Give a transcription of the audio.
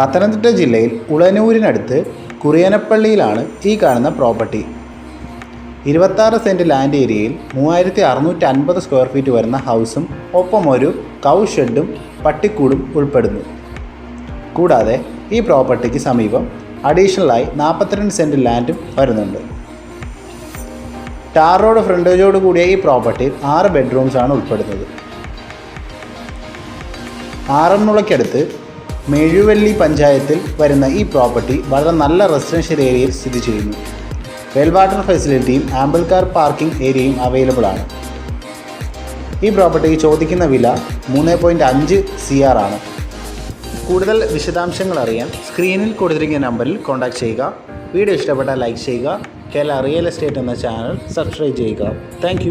പത്തനംതിട്ട ജില്ലയിൽ ഉളനൂരിനടുത്ത് കുറിയനപ്പള്ളിയിലാണ് ഈ കാണുന്ന പ്രോപ്പർട്ടി. 26 സെൻറ്റ് ലാൻഡ് ഏരിയയിൽ 3650 സ്ക്വയർ ഫീറ്റ് വരുന്ന ഹൗസും ഒപ്പം ഒരു കൗ ഷെഡും പട്ടിക്കൂടും ഉൾപ്പെടുന്നു. കൂടാതെ ഈ പ്രോപ്പർട്ടിക്ക് സമീപം അഡീഷണലായി 42 സെൻറ്റ് ലാൻഡും വരുന്നുണ്ട്. ടാർ റോഡ് ഫ്രണ്ടേജോട് കൂടിയ ഈ പ്രോപ്പർട്ടിയിൽ 6 ബെഡ്റൂംസാണ് ഉൾപ്പെടുന്നത്. ആറന്മുളയ്ക്കടുത്ത് മെഴുവല്ലി പഞ്ചായത്തിൽ വരുന്ന ഈ പ്രോപ്പർട്ടി വളരെ നല്ല റെസിഡൻഷ്യൽ ഏരിയയിൽ സ്ഥിതി ചെയ്യുന്നു. വെൽ വാട്ടർ ഫെസിലിറ്റിയും ആംബിൾ കാർ പാർക്കിംഗ് ഏരിയയും അവൈലബിൾ ആണ്. ഈ പ്രോപ്പർട്ടിക്ക് ചോദിക്കുന്ന വില 3.5 CR ആണ്. കൂടുതൽ വിശദാംശങ്ങൾ അറിയാൻ സ്ക്രീനിൽ കൊടുത്തിരിക്കുന്ന നമ്പറിൽ കോൺടാക്ട് ചെയ്യുക. വീഡിയോ ഇഷ്ടപ്പെട്ടാൽ ലൈക്ക് ചെയ്യുക. കേരള റിയൽ എസ്റ്റേറ്റ് എന്ന ചാനൽ സബ്സ്ക്രൈബ് ചെയ്യുക. താങ്ക്